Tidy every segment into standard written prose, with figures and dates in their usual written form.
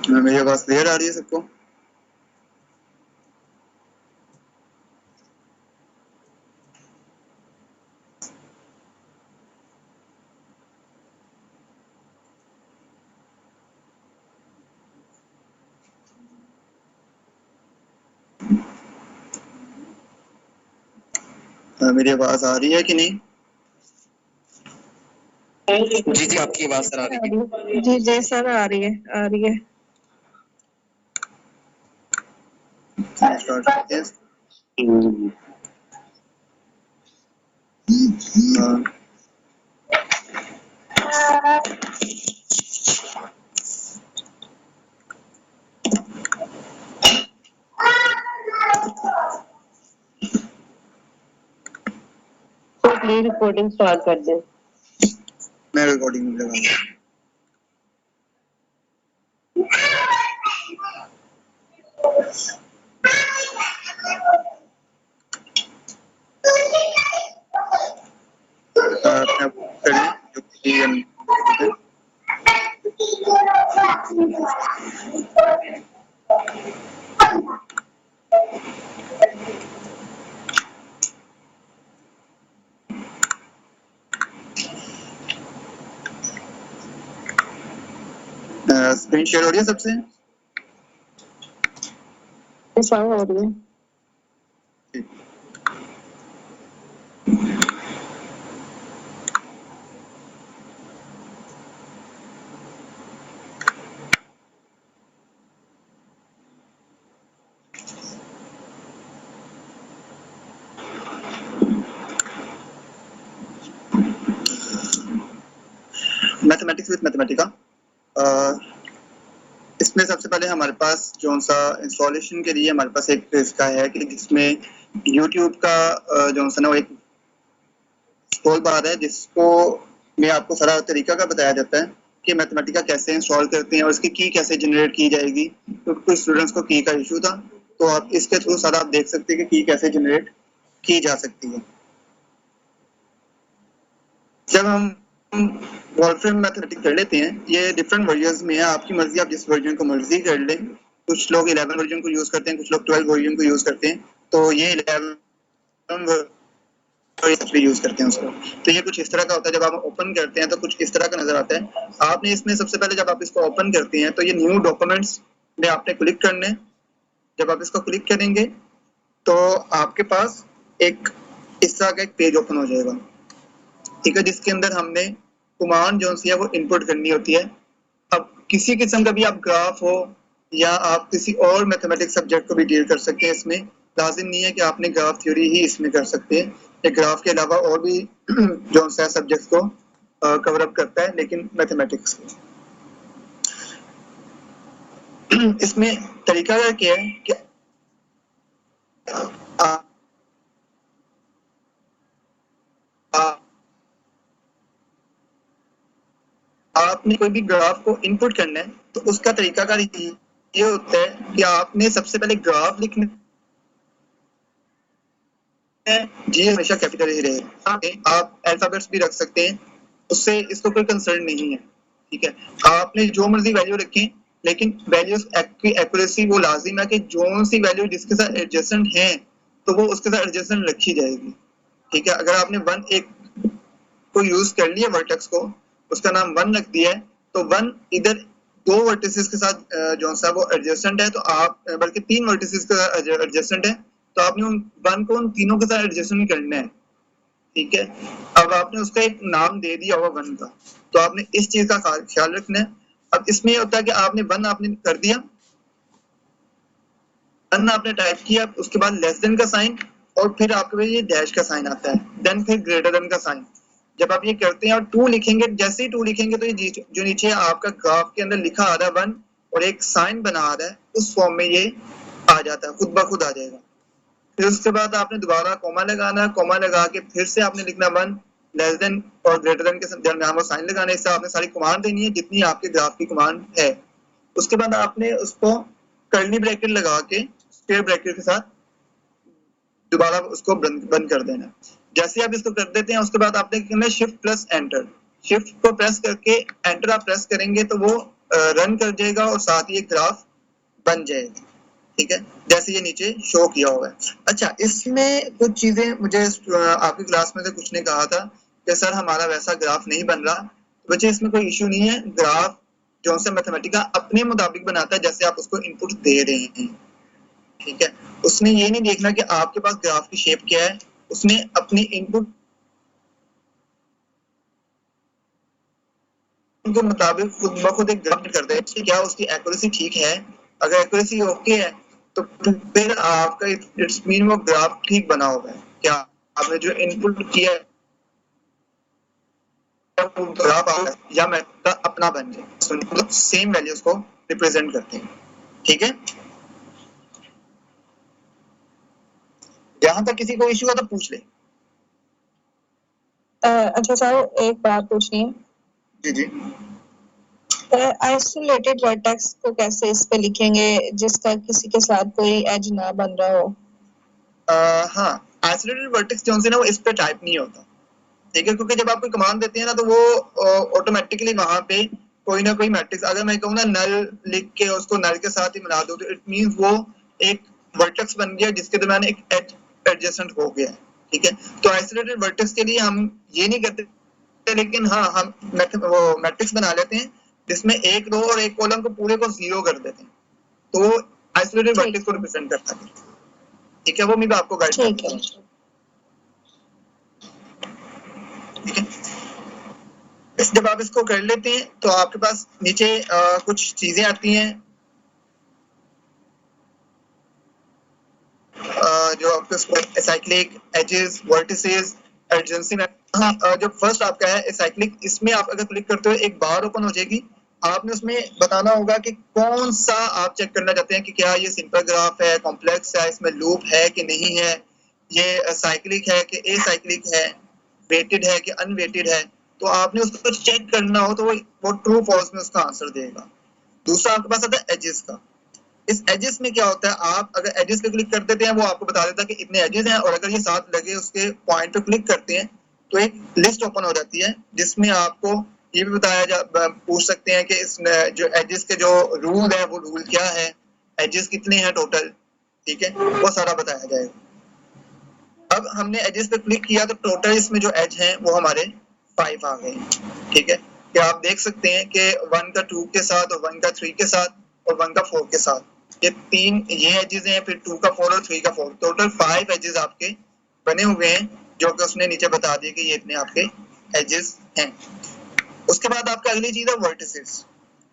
मेरी आवाज क्लियर आ रही है सबको? मेरी आवाज आ रही है कि नहीं? जी जी, आपकी आवाज सर आ रही है। जी जी सर, आ रही है, आ रही है। स्टार्ट करते हैं। तो प्लीज रिकॉर्डिंग स्टार्ट कर दें। मैं रिकॉर्डिंग लगा रहा हूं। अपने आप करिए जो कि हम स्क्रीन शेयर हो रही है सबसे? साउंड हो रही है। Mathematics with Mathematica. इसमें सबसे पहले हमारे पास जो सा इंस्टॉलेशन के लिए हमारे पास एक इसका है कि जिसमें YouTube का जो सा ना वो एक स्क्रॉल बार है जिसको में आपको सारा तरीका का बताया जाता है कि मैथमेटिका कैसे इंस्टॉल करते हैं और इसकी की कैसे जनरेट की जाएगी। तो कुछ स्टूडेंट्स को की का इशू था, तो आप इसके थ्रू सारा आप देख सकते हैं कि की कैसे जनरेट की जा सकती है। जब हम वॉल्फ्राम मैथमेटिक्स कर लेते हैं, ये डिफरेंट वर्जन्स में है, आपकी मर्जी, आप जिस वर्जन को मर्जी कर लें। कुछ लोग 11 वर्जन को यूज करते हैं, कुछ लोग 12 वर्जन को यूज करते हैं, तो ये 11 भी यूज करते हैं उसको। तो ये कुछ इस तरह का होता है, जब आप ओपन करते हैं तो कुछ इस तरह का नजर आता है। आपने इसमें सबसे पहले जब आप इसको ओपन करते हैं तो ये न्यू डॉक्यूमेंट्स में आपने क्लिक करना है। जब आप इसको क्लिक करेंगे तो आपके पास एक इस तरह का एक पेज ओपन हो जाएगा, ठीक है, जिसके अंदर हमने कमांड जो सी है वो इनपुट करनी होती है। अब किसी किस्म का भी आप ग्राफ हो या आप किसी और मैथमेटिक्स सब्जेक्ट को भी डील कर सकते हैं। इसमें लाजिम नहीं है कि आपने ग्राफ थ्योरी ही इसमें कर सकते हैं, ये ग्राफ के अलावा और भी जो सा सब्जेक्ट्स को कवर अप करता है, लेकिन मैथमेटिक्स को इसमें तरीका क्या है कि आपने कोई भी ग्राफ को इनपुट करना है तो उसका तरीका का ये होता है कि आपने सबसे पहले ग्राफ लिखना है। जी हमेशा कैपिटल ही रहे, आप अल्फाबेट्स भी रख सकते हैं, उससे इसको कोई कंसर्न नहीं है, ठीक है। आपने जो मर्जी वैल्यू रखें, लेकिन वैल्यूज की एक्यूरेसी वो लाजिम है कि जो सी वैल्यू जिसके साथ एडजेसेंट है तो वो उसके साथ एडजेसेंट रखी जाएगी, ठीक है। अगर आपने 1 एक को यूज कर लिया वर्टेक्स को, उसका नाम 1 रख दिया है, तो 1 इधर 2 वर्टिसेस के साथ जो सा वो एडजेसेंट है, तो आप बल्कि 3 वर्टिसेस के साथ एडजेसेंट है, तो आपने उन 1 को उन तीनों के साथ एडजेसेंट करना है, ठीक है। अब आपने उसका एक नाम दे दिया होगा 1 का, तो आपने इस चीज का ख्याल रखना है। अब इसमें ये होता है कि आपने 1 आपने कर दिया, 1 आपने टाइप किया, उसके बाद लेस देन का साइन और फिर आपके पास ये डैश का साइन आता है, देन फिर ग्रेटर देन का साइन। जब आप ये करते हैं और 2 लिखेंगे, जैसे ही 2 लिखेंगे तो ये जो नीचे आपका ग्राफ के अंदर लिखा आ रहा है 1 और एक साइन बना आ रहा है, उस फॉर्म में ये आ जाता है, खुद ब खुद आ जाएगा। फिर उसके बाद आपने दोबारा कॉमा लगाना है, कॉमा लगा के फिर से आपने लिखना 1 लेस देन और ग्रेटर देन के दरमियान वो साइन लगाना है। इससे आपने सारी कमांड देनी है जितनी आपके ग्राफ की कमांड है। उसके बाद आपने उसको कर्ली ब्रैकेट लगा के स्क्वायर ब्रैकेट के साथ दोबारा उसको बंद कर देना। जैसे आप इसको कर देते हैं, उसके बाद आपने करना है शिफ्ट प्लस एंटर। शिफ्ट को प्रेस करके एंटर आप प्रेस करेंगे तो वो रन कर जाएगा और साथ ही एक ग्राफ बन जाएगा। ठीक है, जैसे ये नीचे शो किया हुआ है। अच्छा, इसमें कुछ चीजें मुझे आपकी क्लास में से कुछ ने कहा था कि सर हमारा वैसा ग्राफ नहीं बन रहा। बच्चे इसमें कोई इश्यू नहीं है, ग्राफ जो से मैथमेटिका अपने मुताबिक बनाता है जैसे आप उसको इनपुट दे रहे हैं। ठीक है, उसने ये नहीं देखना कि आपके पास ग्राफ की शेप क्या है, उसने अपनी इनपुट के मुताबिक खुद ब खुद एक ग्राफ कर दे कि क्या उसकी एक्यूरेसी ठीक है। अगर एक्यूरेसी ओके है तो फिर आपका इट्स मीन वो ग्राफ ठीक बना हुआ है। क्या आपने जो इनपुट किया है वो ग्राफ आ या मैथ अपना बन जाए, मतलब सेम वैल्यूज को रिप्रेजेंट करते हैं। ठीक है, जहां तक किसी को इश्यू है तो पूछ ले। अच्छा सर, एक बात पूछनी है। जी जी, आइसोलेटेड वर्टेक्स को कैसे इस पे लिखेंगे जिसका किसी के साथ कोई एज ना बन रहा हो? हाँ, आइसोलेटेड वर्टेक्स जो है ना वो इस पे टाइप नहीं होता। ठीक है, क्योंकि जब आप कोई कमांड देते हैं ना तो वो ऑटोमेटिकली वहां पे कोई ना कोई मैट्रिक्स, अगर मैं कहूँ ना नल लिख के उसको नल के साथ ही मिला दूं तो इट मींस वो एक वर्टेक्स बन गया जिसके दरमियान एक एज एडजेसेंट हो गया है। ठीक है, तो आइसोलेटेड वर्टेक्स के लिए हम ये नहीं करते, लेकिन हाँ हम वो मैट्रिक्स बना लेते हैं जिसमें एक रो और एक कॉलम को पूरे को जीरो कर देते हैं, तो आइसोलेटेड वर्टेक्स को रिप्रेजेंट करता है। ठीक है, वो मैं आपको गाइड करता हूँ। ठीक है, जब आप इसको कर लेते हैं तो आपके पास नीचे कुछ चीजें आती हैं जो आपके एसाइक्लिक, एजेस, वर्टिसेस, एडजेंसी। हाँ, जो फर्स्ट आपका है एसाइक्लिक, इसमें आप अगर क्लिक करते हो एक बार ओपन हो जाएगी। आपने उसमें बताना होगा कि कौन सा आप चेक करना चाहते हैं कि क्या ये सिंपल ग्राफ है, कॉम्प्लेक्स है, इसमें लूप है कि नहीं है, ये साइक्लिक है कि एसाइक्लिक है, वेटेड है कि अनवेटेड है। तो आपने उसको चेक करना हो तो वो ट्रू फॉल्स में उसका आंसर देगा। दूसरा आपके पास आता है एजेस का। इस एजेस में क्या होता है, आप अगर एजेस पे क्लिक कर देते हैं वो आपको बता देता है कि इतने एजेस हैं, और अगर ये साथ लगे उसके पॉइंट पे क्लिक करते हैं तो एक लिस्ट ओपन हो जाती है जिसमें आपको ये भी पूछ सकते हैं कि इस जो एजेस के जो रूल है वो रूल क्या है, एजेस कितने हैं टोटल। ठीक है, वो सारा बताया जाएगा। अब हमने एजेस पे क्लिक किया तो टोटल इसमें जो एज हैं वो हमारे 5 आ गए। ठीक है, कि आप देख सकते हैं कि 1 का 2 के साथ और 1 का 3 के साथ और 1 का 4 के साथ, ये तीन ये एजेस हैं, फिर 2 का 4 और 3 का 4, टोटल 5 एजेस आपके बने हुए हैं जो कि उसने नीचे बता दिए कि ये इतने आपके एजेस हैं। उसके बाद आपका अगली चीज है वर्टिसेस।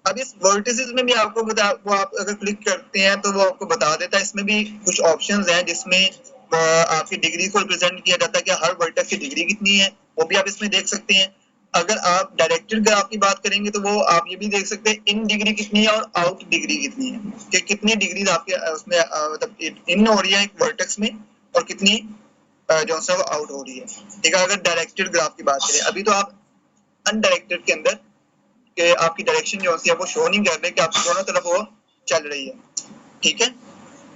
अब इस वर्टिसेस में भी आपको वो आप अगर क्लिक करते हैं तो वो आपको बता देता है, इसमें भी कुछ ऑप्शंस हैं जिसमें आपकी डिग्री को रिप्रेजेंट किया जाता है कि हर वर्टेक्स की डिग्री कितनी है, वो भी आप इसमें देख सकते हैं। अगर आप डायरेक्टेड ग्राफ की बात करेंगे तो वो आप ये भी देख सकते हैं इन डिग्री कितनी है और आउट डिग्री कितनी है, कि कितनी डिग्री आपके उसमें मतलब इन हो रही है एक वर्टेक्स में और कितनी जो है वो आउट हो रही है। ठीक है, अगर डायरेक्टेड ग्राफ की बात करें, अभी तो आप अनडायरेक्टेड के अंदर कि आपकी डायरेक्शन जो है वो शो नहीं कर रहे कि आपकी दोनों तरफ वो चल रही है। ठीक है,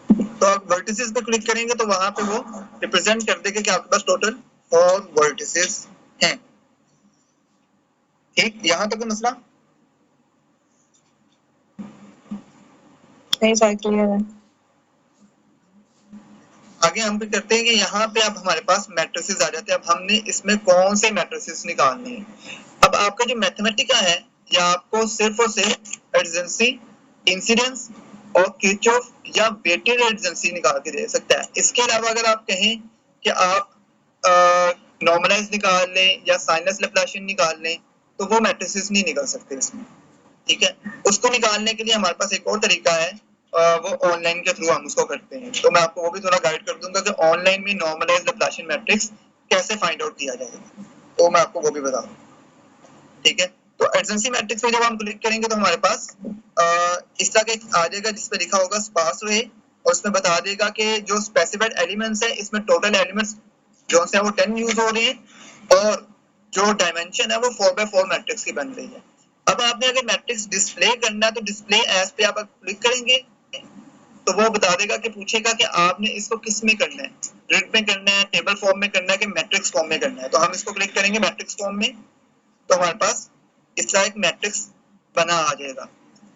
तो आप वर्टिसेस पे क्लिक करेंगे तो वहां पे वो रिप्रेजेंट कर देगा कि आपके पास टोटल 4 वर्टिसेस हैं। ठीक, यहाँ तक मसला नहीं सर, क्लियर है। आगे हम भी करते हैं कि यहाँ पे अब हमारे पास मैट्रिसेस आ जाते हैं। अब हमने इसमें कौन से मैट्रिसेस निकालने हैं। अब आपका जो मैथमेटिका है या आपको सिर्फ और सिर्फ एडजेंसी, इंसिडेंस और किरचॉफ या वेटेड एडजेंसी निकाल के दे सकता है। इसके अलावा अगर आप कहें कि आप नॉर्मलाइज निकाल लें या साइनस लैप्लाशियन निकाल लें तो वो मैट्रिसेस नहीं निकल सकते इसमें। ठीक है, उसको निकालने के लिए हमारे पास एक और तरीका है, वो ऑनलाइन के थ्रू हम उसको करते हैं। तो मैं आपको वो भी थोड़ा गाइड कर दूंगा कि ऑनलाइन में नॉर्मलाइज लैप्लाशियन मैट्रिक्स कैसे फाइंड आउट किया जाएगा, तो मैं आपको वो भी बता दूं। ठीक है, तो एडजेंसी मैट्रिक्स में जब हम क्लिक करेंगे तो हमारे पास इस तरह का आ जाएगा जिसपे लिखा होगा स्पार्स रे, और उसमें बता देगा कि जो स्पेसिफाइड एलिमेंट्स है इसमें टोटल एलिमेंट्स जो है वो 10 यूज हो रहे हैं और जो डायमेंशन है वो 4x4 मैट्रिक्स की बन रही है। अब आपने अगर मैट्रिक्स डिस्प्ले करना है तो डिस्प्ले एज पे आप क्लिक करेंगे तो वो बता देगा कि पूछेगा कि आपने इसको किस में करना है, ग्रिड में करना है, टेबल फॉर्म में करना है कि मैट्रिक्स फॉर्म में करना है। तो हम इसको क्लिक करेंगे मैट्रिक्स फॉर्म में तो हमारे पास इस तरह एक मैट्रिक्स बना आ जाएगा।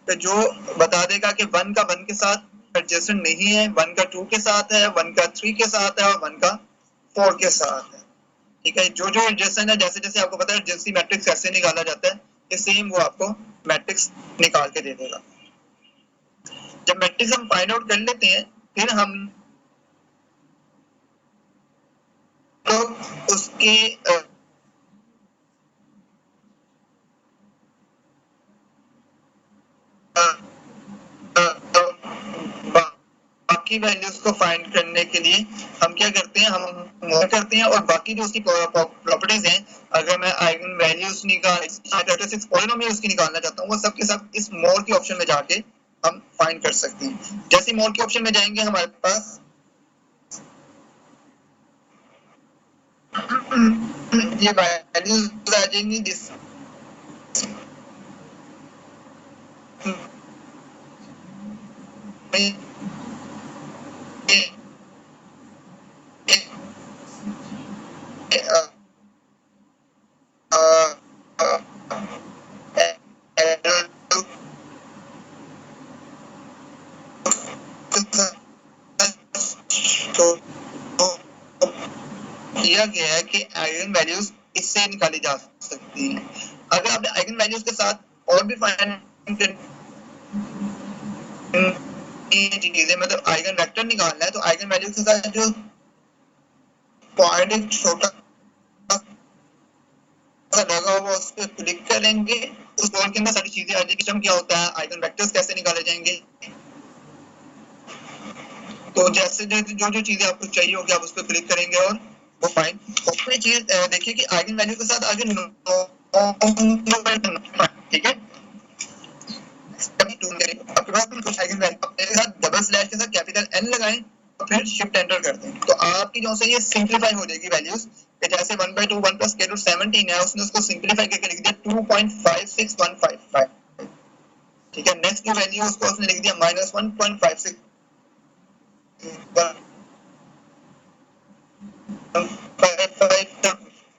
तो जो बता देगा कि 1 का 1 के साथ एडजेसेंट नहीं है, 1 का 2 के साथ है, 1 का 3 के साथ है और 1 का 4 के साथ है। ठीक है, जो जो एडजेसेंट है, जैसे जैसे आपको पता है एडजेंसी मैट्रिक्स कैसे निकाला जाता है, ये सेम वो आपको मैट्रिक्स निकाल के दे देगा। जब मैट्रिक्स हम फाइंड आउट कर लेते हैं, फिर हम तो उसके बाकी वैल्यूज को फाइंड करने के लिए हम क्या करते हैं, हम मोर करते हैं और बाकी जो उसकी प्रॉपर्टीज हैं, अगर मैं आइगन वैल्यूज कैरेक्टरिस्टिक्स पॉलिनोमियल्स की निकालना चाहता हूँ, वो सब के सब इस मोर के ऑप्शन में जाके हम फाइंड कर सकते हैं। जैसे मोर के ऑप्शन में जाएंगे हमारे पास ये वैल्यूज आ जाएंगी जिस किया गया है कि आइगन वैल्यूज इससे निकाली जा सकती हैं। अगर आपने आइगन वैल्यूज के साथ और भी फाइंड चीजें, मतलब आइगन वेक्टर निकालना है, तो आइगन वैल्यूज के साथ जो पॉइंट एक छोटा लगा हुआ उस पर क्लिक करेंगे, उस पॉइंट के अंदर सारी चीजें आ जाएगी। क्या होता है, आइगन वेक्टर्स कैसे निकाले जाएंगे। तो जैसे जो जो चीजें आपको चाहिए होगी आप उस पर क्लिक करेंगे और वो फाइन। उसमें चीज देखिए कि आइगन वैल्यू के साथ आगे ठीक है, आपके पास कुछ आइगन वैल्यू के साथ डबल स्लैश के साथ कैपिटल एन लगाएं और फिर शिफ्ट एंटर कर दें, तो आपकी जो से ये सिंपलीफाई हो जाएगी वैल्यूज। जैसे 1/2 1 प्लस k रूट 17 है, उसने उसको सिंपलीफाई करके लिख दिया 2.56155। ठीक है, नेक्स्ट जो वैल्यू उसको उसने लिख दिया -1.56।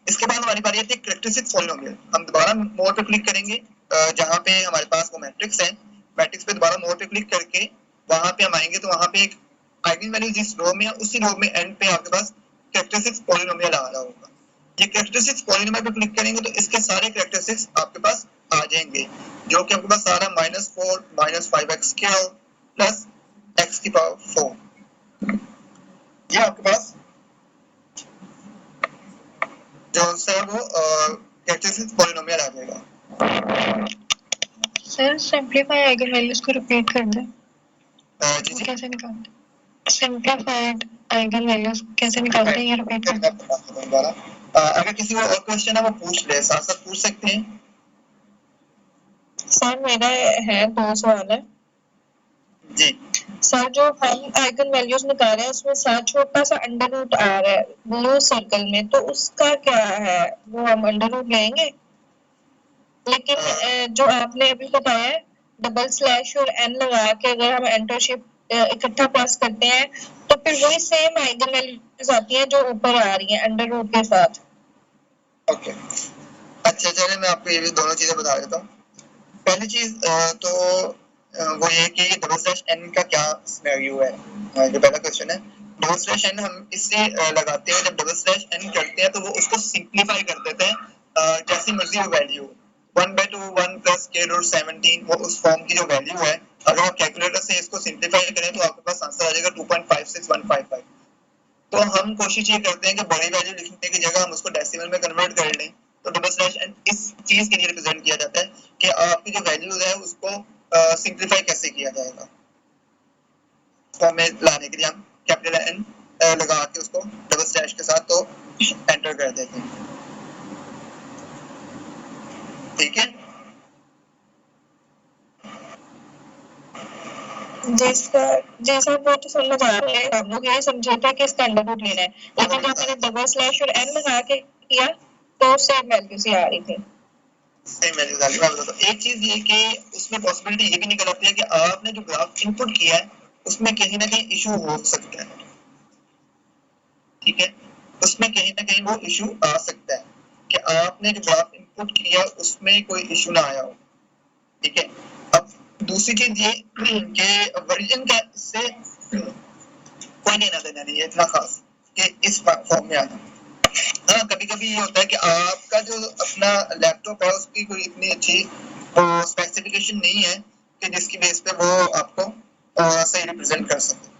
इसके बाद हमारी बारी आती है कैरेक्टरिस्टिक्स पॉलिनोमियल। हम दोबारा मोर पे क्लिक करेंगे, जहां पे हमारे पास वो मैट्रिक्स है, मैट्रिक्स पे दोबारा मोर पे क्लिक करके वहां पे हम आएंगे, तो वहां पे एक आइगन वैल्यू जिस रो में है उसी रो में एंड पे आपके पास कैरेक्टरिस्टिक्स पॉलिनोमियल आ रहा होगा। ये कैरेक्टरिस्टिक्स पॉलिनोमियल पे क्लिक करेंगे तो इसके सारे कैरेक्टरिस्टिक्स आपके पास आ जाएंगे, जो कि आपके पास सारा -4 -5x प्लस x की पावर 4, ये आपके पास जो है वो कैरेक्टरिस्टिक्स पॉलिनोमियल आ जाएगा। सर सिंपलीफाई आइगन वैल्यूज को रिपीट कर दें, जी जी, कैसे निकालते हैं? सिंपलीफाइड आइगन वैल्यूज कैसे निकालते हैं, ये रिपीट कर दें। दोबारा अगर किसी को और क्वेश्चन है वो पूछ ले, साथ साथ पूछ सकते हैं। सर मेरा है 2 सवाल है जी। सर। जो हम आइगन वैल्यूज निकाल रहे हैं उसमें साथ छोटा सा अंडर रूट आ रहा है ब्लू सर्कल में, तो उसका क्या है, वो हम अंडर रूट लेंगे? लेकिन जो आपने अभी बताया है डबल स्लैश और एन लगा के अगर हम एंटर शिफ्ट इकट्ठा प्रेस करते हैं तो फिर वही सेम आइगन वैल्यूज आती हैं जो ऊपर आ रही हैं अंडर रूट के साथ। ओके, अच्छा चलिए मैं आपको ये भी दोनों चीजें बता देता हूँ। पहली चीज तो वो ये कि डबल स्लैश एन का क्या सिनेरियो है। जो पहला क्वेश्चन है, डबल स्लैश एन हम इससे लगाते हैं, जब डबल स्लैश एन करते हैं तो वो उसको सिंप्लीफाई कर देते हैं जैसी मर्जी वो वैल्यू 1/2 1 प्लस k रूट 17, वो उस फॉर्म की जो वैल्यू है, अगर आप कैलकुलेटर से इसको सिंप्लीफाई करें तो आपके पास आंसर आ जाएगा 2.56155। तो हम कोशिश ये करते हैं कि बड़ी वैल्यू लिखने की जगह हम उसको डेसिमल में कन्वर्ट कर लें। तो डबल स्लैश एन इस चीज के लिए रिप्रेजेंट किया जाता है कि आपकी जो वैल्यूज है उसको सिंप्लीफाई कैसे किया जाएगा। फॉर्म में लाने के लिए हम कैपिटल एन लगा के उसको डबल स्लैश के साथ तो एंटर कर देते हैं। ठीक है, जैसा वो तो समझ आ रहा है, हम लोग ये समझे थे कि इसका अंडर रूट लेना है, लेकिन जब मैंने डबल स्लैश और एन लगा के किया तो सेम वैल्यूज ही आ रही थी। सेम वैल्यूज आ रही है। तो एक चीज ये कि उसमें पॉसिबिलिटी ये भी निकल आती है कि आपने जो ग्राफ इनपुट किया है उसमें कहीं ना कहीं इशू हो सकता है। ठीक है, उसमें कहीं ना कहीं वो इशू आ सकता है कि आपने जो ग्राफ इनपुट किया उसमें कोई इशू ना आया हो। ठीक है, अब दूसरी चीज ये कि वर्जन का से कोई लेना देना नहीं है इतना खास कि इस फॉर्म में आना। हाँ, कभी कभी ये होता है कि आपका जो अपना लैपटॉप है उसकी कोई इतनी अच्छी स्पेसिफिकेशन नहीं है कि जिसकी बेस पे वो आपको सही रिप्रेजेंट कर सके।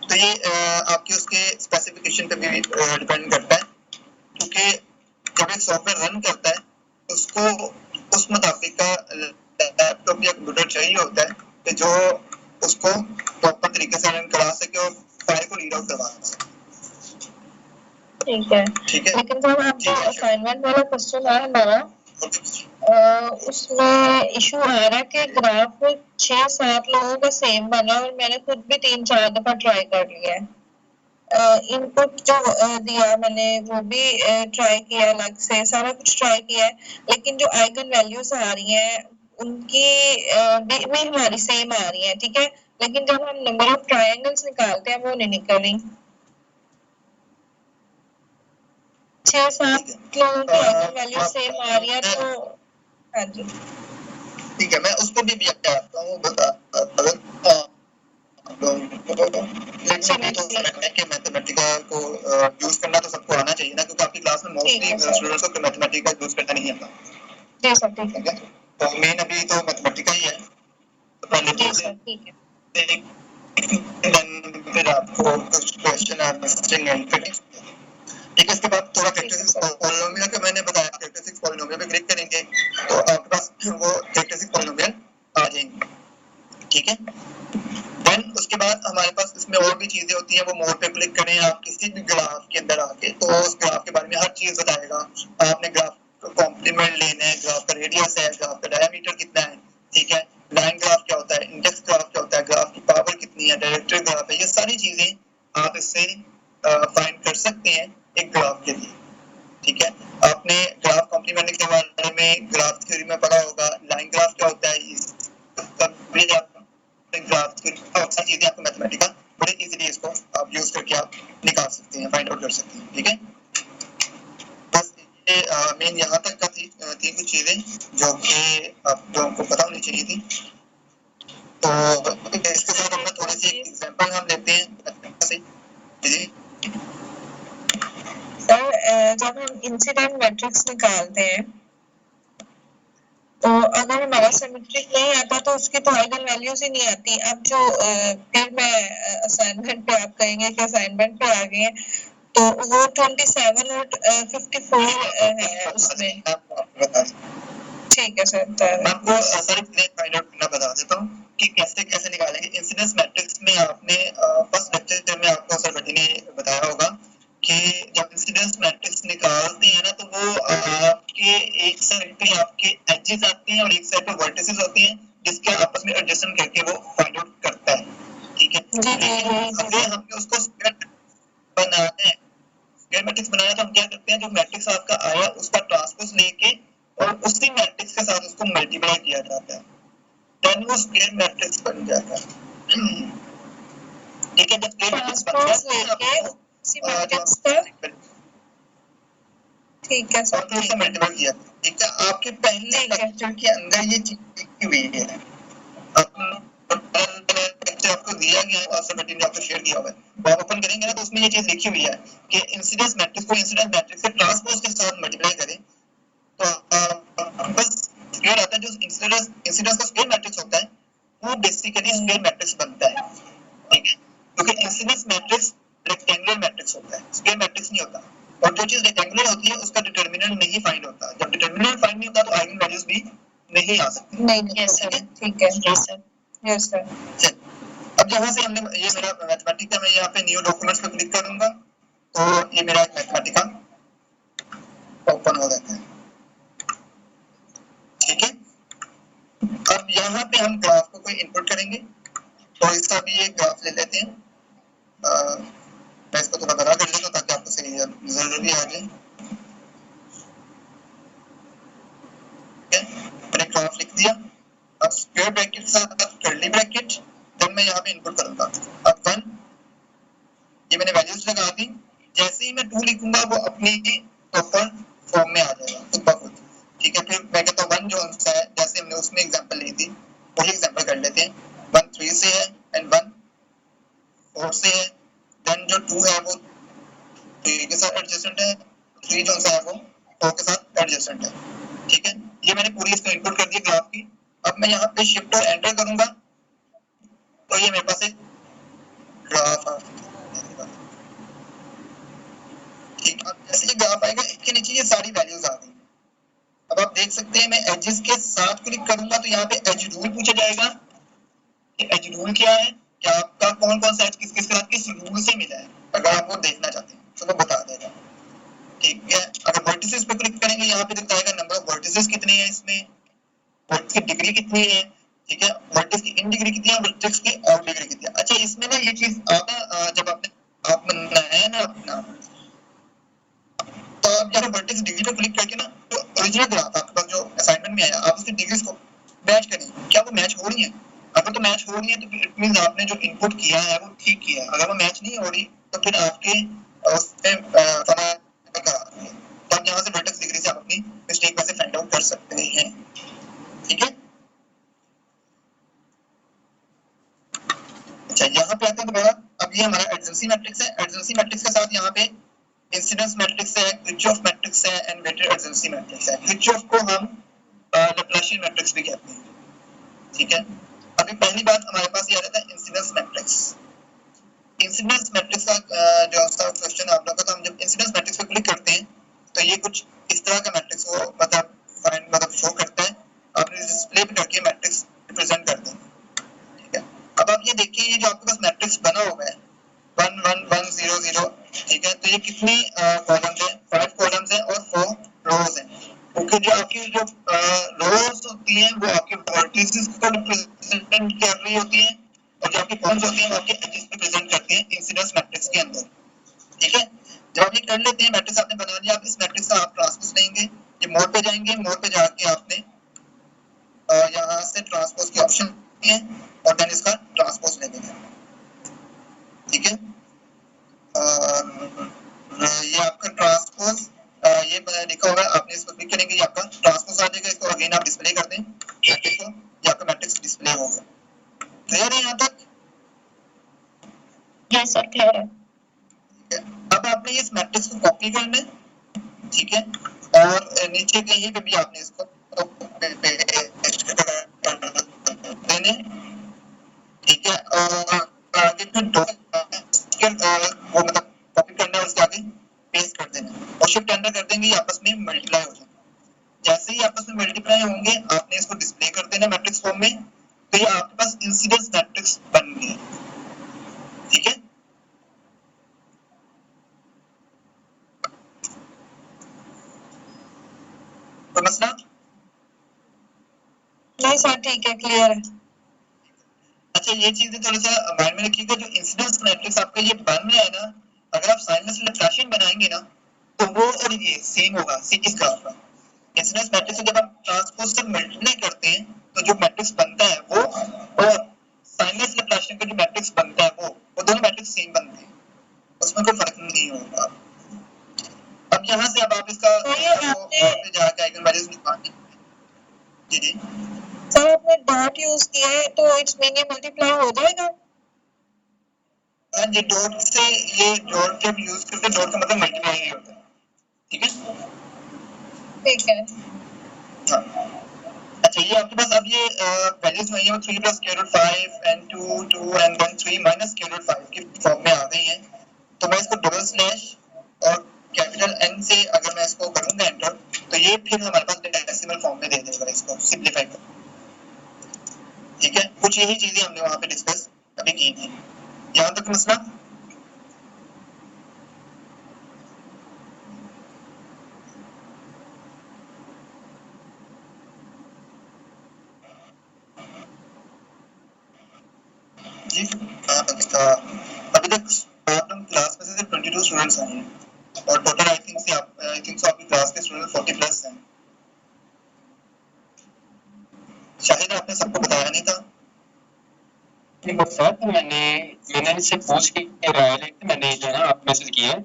तो ये आपके उसके स्पेसिफिकेशन पे भी डिपेंड करता है, क्योंकि जब एक सॉफ्टवेयर रन करता है उसको उस मुताबिक का लैपटॉप या कंप्यूटर चाहिए होता है कि जो उसको प्रॉपर तरीके से रन करा सके और फाइल को रीड आउट करवा सके। ठीक है, लेकिन जब आपको असाइनमेंट वाला क्वेश्चन है हमारा, उसमें इशू आ रहा है कि ग्राफ 6-7 लोगों का सेम बना और मैंने खुद भी 3-4 दफा ट्राई कर लिया है। इनपुट जो दिया मैंने वो भी ट्राई किया, अलग से सारा कुछ ट्राई किया है, लेकिन जो आइगन वैल्यूज आ रही हैं उनकी भी हमारी सेम आ रही है, ठीक है, लेकिन जब हम नंबर ऑफ ट्रायंगल्स निकालते हैं वो नहीं निकल रही। 6-7 लोगों की आइगन वैल्यू सेम आ रही है, तो हाँ जी ठीक है, मैं उसको भी बताता हूँ। मैथमेटिका को यूज करना तो सबको आना चाहिए ना, क्योंकि आपकी क्लास में मोस्टली स्टूडेंट्स को मैथमेटिका यूज करना नहीं आता। जी सर, ठीक है, तो मेन अभी तो मैथमेटिका ही है, तो पहले जी सर, ठीक है, फिर आपको कुछ क्वेश्चन आंसरिंग एंड फिनिश। ठीक है, इसके बाद थोड़ा कैरेक्टरिस्टिक्स पॉलिनोमियल का मैंने बताया, कैरेक्टरिस्टिक्स पॉलिनोमियल पे क्लिक करेंगे तो आपके पास वो कैरेक्टरिस्टिक्स पॉलिनोमियल आ जाएंगे। ठीक है, देन उसके बाद हमारे पास इसमें और भी चीजें होती हैं, वो मोड पे क्लिक करें आप किसी भी ग्राफ के अंदर आके, तो उस ग्राफ के बारे में हर चीज बताएगा। आपने ग्राफ को कॉम्प्लीमेंट लेना है, ग्राफ का रेडियस है, ग्राफ का डायमीटर कितना है, ठीक है, लाइन ग्राफ क्या होता है, इंडेक्स ग्राफ क्या होता है, ग्राफ की पावर कितनी है, डायरेक्टरी ग्राफ है, ये सारी चीजें आप इससे फाइंड कर सकते हैं एक ग्राफ के लिए। ठीक है, आपने ग्राफ कॉम्प्लीमेंट के बारे में ग्राफ थ्योरी में पढ़ा होगा, लाइन ग्राफ क्या होता है, ग्राफ की सारी चीजें आपको मैथमेटिका बड़े इजीली इसको आप यूज करके आप निकाल सकते हैं, फाइंड आउट कर सकते हैं। ठीक है, बस ये मेन यहाँ तक का थी कुछ चीजें जो कि आप लोगों को पता होनी चाहिए थी। तो इसके साथ अपना थोड़ी सी एग्जांपल हम लेते हैं। जी सर, जब हम इंसिडेंट मैट्रिक्स निकालते हैं तो अगर हमारा सिमेट्रिक नहीं आता तो उसकी तो आइगन वैल्यूज ही नहीं आती। अब जो फिर मैं असाइनमेंट पे आप कहेंगे कि असाइनमेंट पे आ गए हैं, तो वो 27 और 54 है उसमें। ठीक है सर, मैं आपको सारी चीजें फाइंड आउट करना बता देता हूँ कि कैसे कैसे निकालेंगे इंसिडेंस मैट्रिक्स में। आपने फर्स्ट लेक्चर में आपको सर भट्टी ने बताया होगा कि जब इंसिडेंस मैट्रिक्स निकालते हैं ना, तो वो आपके एक साइड पे आपके एजेस आते हैं और एक साइड पे वर्टिसेस होते हैं, जिसके आपस में एडजस्टमेंट करके वो फाइंड आउट करता है। ठीक है, अगर हमें उसको स्क्वायर बनाना है, स्क्वायर मैट्रिक्स बनाना, तो हम क्या करते हैं, जो मैट्रिक्स आपका आया उसका ट्रांसपोज लेके और उसी मैट्रिक्स के साथ उसको मल्टीप्लाई किया जाता है, देन वो स्क्वायर मैट्रिक्स बन जाता है। ठीक है, जब स्क्वायर मैट्रिक्स बन जाता है उसी मैट्रिक्स का, ठीक है सर, तो उसे मल्टीप्लाई किया। ठीक है, आपके पहले लेक्चर के अंदर ये चीज लिखी हुई है, आपको दिया गया है, आसर भट्टी ने आपको शेयर किया हुआ है, वो आप ओपन करेंगे ना तो उसमें ये चीज लिखी हुई है कि इंसिडेंस मैट्रिक्स को इंसिडेंस मैट्रिक्स के ट्रांसपोज के साथ मल्टीप्लाई करें तो बस स्क्वायर आता है। जो इंसिडेंस का स्क्वायर मैट्रिक्स होता है वो बेसिकली स्क्वायर मैट्रिक्स बनता है। ठीक है, क्योंकि इंसिडेंस मैट्रिक्स रेक्टेंगुलर मैट्रिक्स होता है, स्क्वायर मैट्रिक्स नहीं होता, और जो चीज रेक्टेंगुलर होती है उसका डिटरमिनेंट नहीं फाइंड होता। जब डिटरमिनेंट फाइंड नहीं होता तो आइगन वैल्यूज भी नहीं आ सकती। नहीं सर, ठीक है, यस सर। अब यहाँ से हमने ये मेरा मैथमेटिका में यहाँ पे न्यू डॉक्यूमेंट्स पे क्लिक करूंगा तो ये मेरा मैथमेटिका ओपन हो जाता है। ठीक है, अब यहाँ पे हम ग्राफ को कोई इनपुट करेंगे, तो इसका भी एक ग्राफ ले लेते हैं। मैं इसको थोड़ा बड़ा कर लेता हूँ ताकि आपको सही नजर भी आ जाए। मैंने ग्राफ लिख दिया, अब स्क्वायर ब्रैकेट के साथ कर्ली ब्रैकेट, देन मैं यहाँ पे इनपुट करूंगा। अब 1 ये मैंने वैल्यूज लगा दी, जैसे ही मैं 2 लिखूंगा वो अपनी प्रॉपर फॉर्म में आ जाएगा खुद ब खुद। ठीक है, फिर मैं कहता हूँ 1 जो सा है, जैसे हमने उसमें एग्जांपल ली थी वही एग्जांपल कर लेते हैं। 1 3 से है एंड 1 4 से है, देन जो 2 है वो 3 के साथ एडजेसेंट है, 3 जो सा है वो 4 के साथ एडजेसेंट है। ठीक है, ये मैंने पूरी इसको इनपुट कर दी ग्राफ की। अब मैं यहाँ पे शिफ्ट और एंटर करूंगा तो ये मेरे पास एक ग्राफ आ जाएगा। ठीक, अब जैसे ये ग्राफ आएगा इसके नीचे ये सारी वैल्यूज आ गई। अब आप देख सकते हैं मैं एजेस के साथ क्लिक करूंगा तो यहाँ पे एज रूल पूछा जाएगा कि एज रूल क्या है, क्या आपका कौन कौन सा एज किस साथ किस रूल से मिला है। अगर आप वो देखना चाहते हैं तो वो बता देगा। ठीक है, अगर वर्टिसेस पे क्लिक करेंगे यहाँ पे दिखाएगा नंबर ऑफ वर्टिसेस कितने हैं इसमें, वर्टिस की डिग्री कितनी है। ठीक है, वर्टिस की इन डिग्री कितनी है, वर्टिस की आउट डिग्री कितनी है। अच्छा, इसमें ना ये चीज आता जब आप बनाया ना अपना, तो आप जब वर्टेक्स डिग्री पे क्लिक करके ना तो ओरिजिनल ग्राफ आपके पास जो असाइनमेंट में आया आप उसकी डिग्रीज को मैच करें, क्या वो मैच हो रही है। अगर तो मैच हो रही है तो इट मींस आपने जो इनपुट किया है वो ठीक किया है। अगर वो मैच नहीं हो रही तो फिर आपके उसमें फॉर्मूला तो आप यहाँ से वर्टेक्स डिग्री से आप अपनी मिस्टेक वैसे फाइंड आउट कर सकते हैं। ठीक है, अच्छा यहाँ पे आते हैं दोबारा। अब ये हमारा एडजेंसी मैट्रिक्स है, एडजेंसी मैट्रिक्स के साथ यहाँ पे इंसिडेंस मैट्रिक्स है, किरचॉफ मैट्रिक्स है एंड वेटेड एडजेंसी मैट्रिक्स है। किरचॉफ को हम लैप्लाशियन मैट्रिक्स भी कहते हैं। ठीक है, अभी पहली बात हमारे पास ये आ जाता है इंसिडेंस मैट्रिक्स। इंसिडेंस मैट्रिक्स का जो सा क्वेश्चन आप लोगों का, तो हम जब इंसिडेंस मैट्रिक्स पे क्लिक करते हैं तो ये कुछ इस तरह का मैट्रिक्स को मतलब शो करता है। आपने डिस्प्ले पे करके मैट्रिक्स रिप्रेजेंट करते हैं। ठीक है, अब आप ये देखिए ये जो आपके पास मैट्रिक्स बना हुआ है 1 1 1 0 0, ठीक है, तो ये कितनी कॉलम्स है, 5 कॉलम्स है और 4 रोज है। क्योंकि जो आपकी जो रोज होती हैं वो आपके वर्टिसेस को रिप्रेजेंट कर रही होती हैं और जो आपकी कॉलम्स होती हैं वो आपके एजेस को रिप्रेजेंट करती हैं इंसिडेंस मैट्रिक्स के अंदर। ठीक है, जब आप ये कर लेते हैं मैट्रिक्स आपने बना लिया, आप इस मैट्रिक्स का आप ट्रांसपोज लेंगे, ये मोड पे जाएंगे, मोड पे जाके आपने यहाँ से ट्रांसपोज की ऑप्शन है और देन इसका ट्रांसपोज ले लेंगे। ठीक है, ये आपका ट्रांसपोज ये लिखा होगा, आपने इसको क्लिक करेंगे ये आपका ट्रांसपोज आ जाएगा। इसको अगेन आप डिस्प्ले कर दें मैट्रिक्स को, ये आपका मैट्रिक्स डिस्प्ले होगा। क्लियर है यहाँ तक? यस सर, क्लियर है। ठीक है, अब आपने इस मैट्रिक्स को कॉपी करना है। ठीक है, और नीचे कहीं पे भी आपने इसको देने। ठीक है, और आगे फिर वो मतलब कॉपी करना है, उसके आगे पेस्ट कर देना और शिफ्ट एंटर कर देंगे, ये आपस में मल्टीप्लाई हो जाएंगे। जैसे ही आपस में मल्टीप्लाई होंगे आपने इसको डिस्प्ले कर देना मैट्रिक्स फॉर्म में, तो ये आपके पास इंसिडेंस मैट्रिक्स बन गया। ठीक है, तो मसला नहीं सर, ठीक है, क्लियर है। अच्छा, ये चीजें थोड़ा सा माइंड में रखिएगा। जो इंसिडेंस मैट्रिक्स आपका ये बन रहा है ना, अगर आप साइन में लैप्लाशियन बनाएंगे ना तो वो और ये सेम होगा इस ग्राफ का। इंसिडेंस मैट्रिक्स जब आप ट्रांसपोज से मल्टीप्लाई करते हैं तो जो मैट्रिक्स बनता है वो, और साइनलेस लैप्लाशियन का जो मैट्रिक्स बनता है वो दोनों मैट्रिक्स सेम बनते हैं, उसमें कोई फर्क नहीं होगा। अब यहाँ से अब आप इसका पे जाके आइगन वैल्यूज निकालनी। जी जी सर, आपने डॉट यूज किया है तो इट्स मीन ये मल्टीप्लाई हो जाएगा। हाँ जी, डॉट से ये डॉट जब यूज करते हैं, डॉट का मतलब मल्टीप्लाई ही होता है। ठीक है, ठीक है। हाँ। अच्छा, ये आपके पास अब ये वैल्यूज में ये 3 plus square root 5 and 2 2 and then 3 minus square root 5 की फॉर्म में आ गई हैं। तो मैं इसको डबल स्लैश और कैपिटल एन से अगर मैं इसको करूंगा एंटर तो ये फिर हमारे पास डेसिमल फॉर्म में दे देगा इसको सिंपलीफाई कर। ठीक है, कुछ यही चीजें हमने वहां पे डिस्कस अभी की थी। यहाँ तक मसला? जी, अभी तक आप लोग क्लास में से सिर्फ 22 स्टूडेंट्स आए हैं और टोटल आई थिंक आपकी क्लास के स्टूडेंट 40 प्लस हैं। शायद आपने सबको बताया नहीं था। सर मैंने इनसे पूछ के राय लेके मैंने जो है आप मैसेज किया है।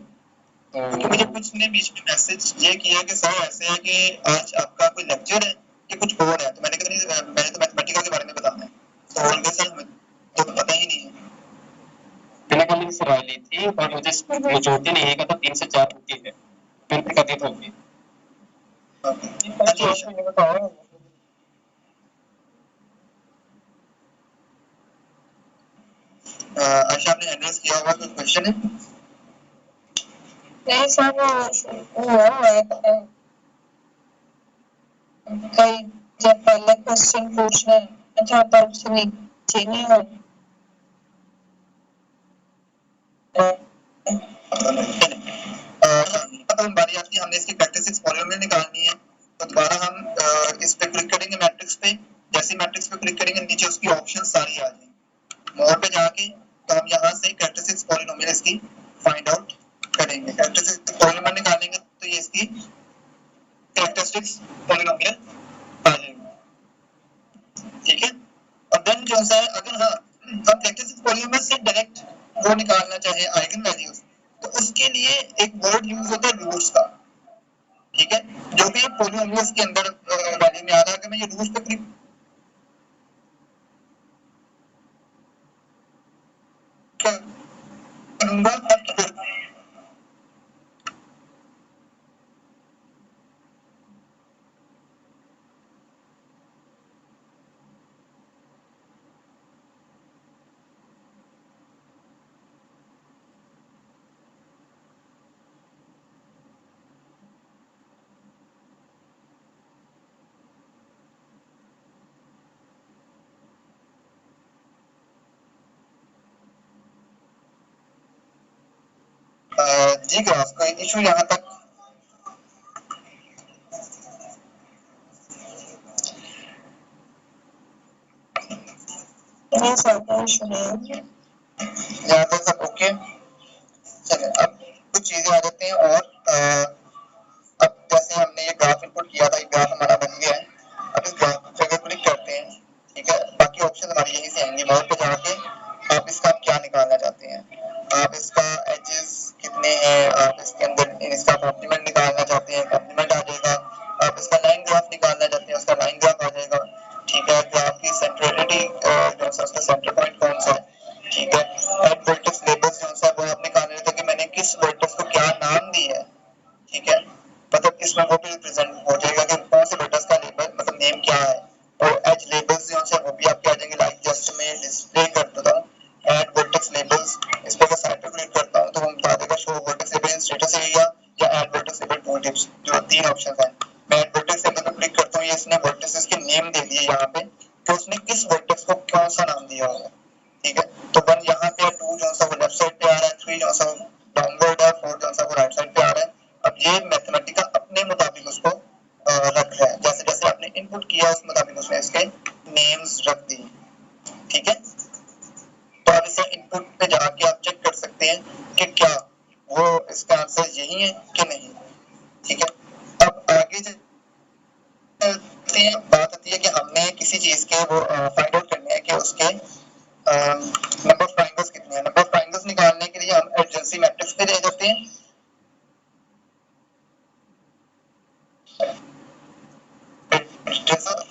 क्योंकि मुझे कुछ ने बीच में मैसेज ये किया कि सर ऐसे है कि आज आपका कोई लेक्चर है कि कुछ और है, तो मैंने कहा नहीं, मैंने तो मैथमेटिकल के बारे में बताना है। तो उनके सर हमें तो पता ही नहीं है। मैंने कल सवाल ली थी और मुझे मेजोरिटी नहीं है, तो 3 से 4 होती है, फिर कथित होगी। बताओ। आशा आपने एड्रेस किया होगा, कोई क्वेश्चन है? नहीं सर, वो कई जब पहले क्वेश्चन पूछना अच्छा तब से नीचे नहीं हो। अब हम बारी आती है, हमने इसकी कैरेक्टरिस्टिक्स पॉलिनोमियल निकालनी है। तो दोबारा हम इस पे क्लिक करेंगे मैट्रिक्स पे। जैसे मैट्रिक्स पे क्लिक करेंगे नीचे उसकी ऑप्शन सारी आ जाएंगी। मोर पे जाके तो हम यहाँ से कैरेक्टरिस्टिक्स पॉलिनोमियल इसकी फाइंड आउट करेंगे। कैरेक्टरिस्टिक्स पॉलिनोमियल निकालेंगे तो ये इसकी कैरेक्टरिस्टिक्स पॉलिनोमियल आ जाएगी। ठीक है, और देन जो है अगर हाँ हम कैरेक्टरिस्टिक्स पॉलिनोमियल से डायरेक्ट वो निकालना चाहे आइगन वैल्यूज, तो उसके लिए एक वर्ड यूज होता है रूट्स का। ठीक है, जो भी पॉलिनोमियल्स के अंदर वैल्यू में आ रहा है, अगर मैं ये रूट्स पे क्लिक करूंगा तब जी ग्राफ कोई इशू यहाँ तक? नहीं सर, कोई इशू नहीं है। यहाँ तक सब ओके? चलिए अब कुछ चीजें आ जाती हैं और अब जैसे हमने ये ग्राफ इनपुट किया था, ये ग्राफ हमारा बन गया है। अब इस ग्राफ पे अगर क्लिक करते हैं, ठीक है, बाकी ऑप्शन हमारी यहीं से आएंगे। मोड पे जाके आप इसका क्या निकालना चाहते हैं, आप इसका एजेस कितने हैं, आप इसके अंदर इसका कॉम्प्लीमेंट निकालना चाहते हैं, कॉम्प्लीमेंट आ जाएगा। आप इसका लाइन ग्राफ निकालना चाहते हैं, उसका लाइन ग्राफ आ जाएगा। ठीक है, ग्राफ की सेंट्रलिटी जो है उसका सेंटर पॉइंट कौन सा है। ठीक है, एड वर्टेक्स लेबल्स जो है वो आप निकालने थे कि मैंने किस वर्टेक्स को क्या नाम दी है। ठीक है, मतलब इसमें वो भी रिप्रेजेंट हो जाएगा कि कौन से वर्टेक्स का लेबल मतलब नेम क्या है। और एज लेबल्स जो है वो भी आपके आ जाएंगे। लाइक जस्ट मैं डिस्प्ले कर देता हूं ऐड वर्टेक्स लेबल्स, इस पे अगर साइड पे क्लिक करता हूं तो वो बता देगा show vertex label in status area या add vertex label to tips, जो तीन ऑप्शंस हैं। मैं ऐड वर्टेक्स लेबल पे क्लिक करता हूं, ये इसने वर्टेक्स के नेम दे दिए यहाँ पे कि उसने किस वर्टेक्स को कौन सा नाम दिया होगा। ठीक है, तो 1 यहाँ पे, 2 जो है वो लेफ्ट साइड पे आ रहा है, 3 जो है वो डाउनवर्ड है, 4 जो है वो राइट साइड पे आ रहा है। अब ये मैथमेटिका अपने मुताबिक उसको रख रहा है, जैसे जैसे आपने इनपुट किया उस मुताबिक उसने इसके नेम्स रख दिए। ठीक है, तो आप इसे इनपुट पे जाके आप चेक कर सकते हैं कि क्या वो इसका आंसर यही है कि नहीं। ठीक है, अब आगे चलते हैं। बात आती है कि हमने किसी चीज के वो फाइंड आउट करने हैं कि उसके नंबर ऑफ ट्रायंगल्स कितने हैं। नंबर ऑफ ट्रायंगल्स निकालने के लिए हम एडजेंसी मैट्रिक्स पे ले जाते हैं।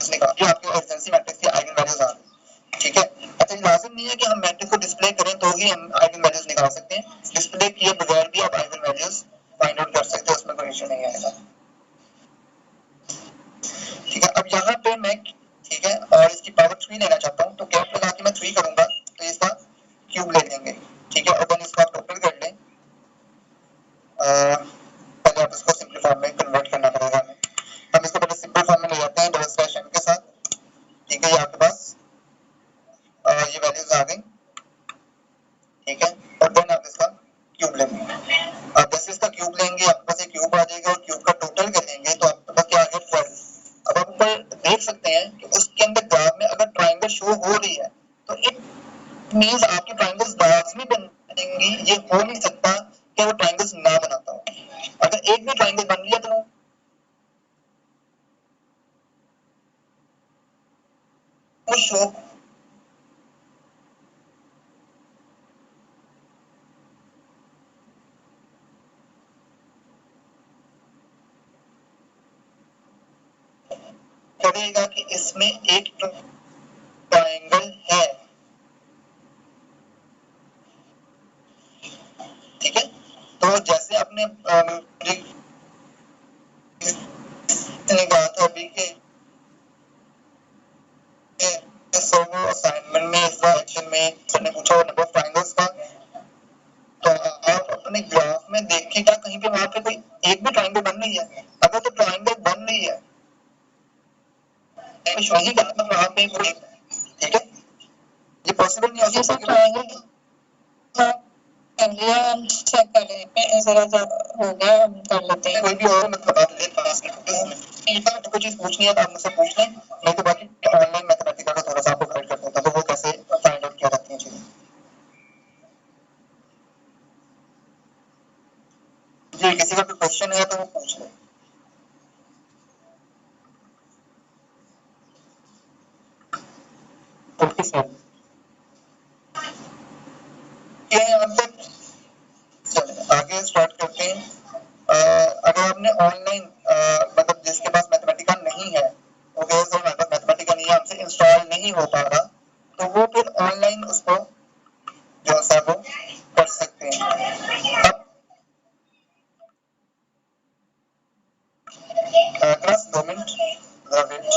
निकालिए, आपके एडजेंसी मैट्रिक्स की आइगन वैल्यूज आ गई। ठीक है, अच्छा लाजिम नहीं है कि हम मैट्रिक्स को डिस्प्ले करें तो ही हम आइगन वैल्यूज निकाल सकते हैं। डिस्प्ले किए बगैर भी आप आइगन वैल्यूज फाइंड आउट कर सकते हैं, उसमें कोई इशू नहीं आएगा। ठीक है, अब यहाँ पे मैं ठीक है और इसकी पावर 3 लेना चाहता हूँ, तो कैप लगा के मैं 3 करूंगा तो इसका क्यूब ले लेंगे। ठीक है, और देन इसको आप टोटल कर लें। पहले आप इसको सिंपल फॉर्म में कन्वर्ट करना पड़ेगा हमें। हम इसको पहले सिंपल फॉर्म में ले जाते हैं डबल स्लैश m के साथ। ठीक है, ये आपके पास ये वैल्यूज आ गई। ठीक है, और देन आप इसका क्यूब लेंगे। आप जैसे इसका क्यूब लेंगे आपके पास एक क्यूब आ जाएगा और क्यूब का टोटल करेंगे तो आपके पास क्या आ गया 12। अब आप ऊपर देख सकते हैं कि उसके अंदर ग्राफ में अगर ट्रायंगल शो हो रही है तो इट मींस आपकी ट्रायंगल्स लाजमी बनेंगी। ये हो नहीं सकता कि वो ट्रायंगल्स ना बनाता हो। अगर एक भी ट्रायंगल बन रही है तो वो शो करेगा कि इसमें एक ट्रायंगल है, ठीक है। तो जैसे आपने कहा था अभी के असाइनमेंट में इस सेक्शन में सर ने पूछा नंबर ऑफ ट्रायंगल्स का, तो आप अपने ग्राफ में देखिएगा कहीं पे वहां पे कोई एक भी ट्रायंगल बन रही है। अगर तो ट्रायंगल बन रही है वही का मतलब वहां पे कोई, ठीक है, ये पॉसिबल नहीं हो सकता कि ट्रायंगल कर लिया, हम चेक कर लेते हैं जरा हो गया, हम कर लेते हैं। कोई भी और मतलब बात ले पास में कुछ चीज पूछनी है तो आप मुझसे पूछ लें, नहीं तो बाकी ऑनलाइन मैथमेटिक्स का थोड़ा सा आपको गाइड कर देता हूं तो वो कैसे फाइंड आउट किया जाती है चीजें। जी किसी का कोई क्वेश्चन है तो वो पूछ ले। Okay sir. यहाँ पे चलिए आगे स्टार्ट करते हैं। अगर आपने ऑनलाइन मतलब जिसके पास मैथमेटिका नहीं है, मैथमेटिका नहीं है, हमसे इंस्टॉल नहीं हो पा रहा, तो वो फिर ऑनलाइन उसको जो है वो कर सकते हैं। अब क्लास 2 मिनट वेट।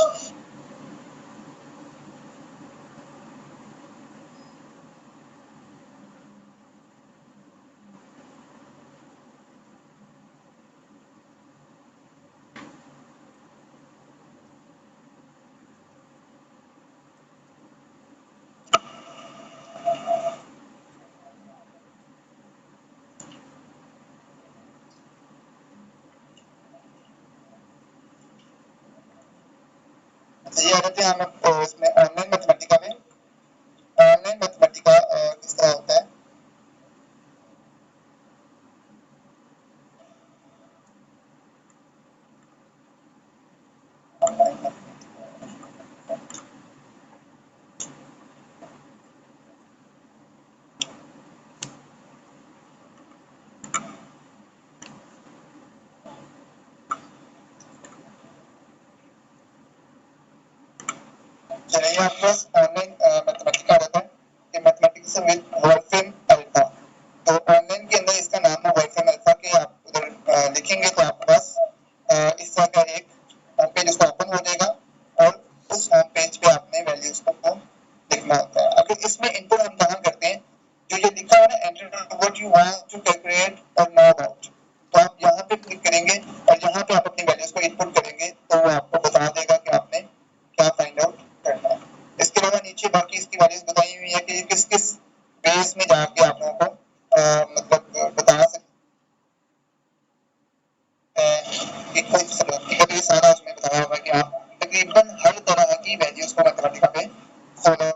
ये आ जाते हैं हम इसमें ऑनलाइन मैथमेटिका में। ऑनलाइन मैथमेटिका किस तरह होता है, चलिए आपके पास ऑनलाइन मैथमेटिका आ जाता है कि मैथमेटिक्स विद वोल्फेम अल्फा। तो ऑनलाइन के अंदर इसका नाम है वोल्फेम अल्फा के आप उधर लिखेंगे तो आपके पास इस तरह का एक होम पेज उसका ओपन हो जाएगा और उस होम पेज पे आपने वैल्यूज को लिखना होता है। अगर इसमें इनपुट हम कहाँ करते हैं, जो ये लिखा है ना enter what you want to calculate और नो अबाउट, तो आप यहाँ पे क्लिक करेंगे और यहाँ पे आप अपनी वैल्यूज को इनपुट करेंगे तो वो आपको बता देगा कि आपने क्या फाइंड आउट करना है। इसके अलावा नीचे बाकी इसकी वैल्यूज बताई हुई है कि किस किस बेस में जाके आप लोगों को मतलब बता सकते हैं कि कोई सारा उसमें बताया होगा कि आप तकरीबन हर तरह की वैल्यूज को मैथमेटिका पे फॉलो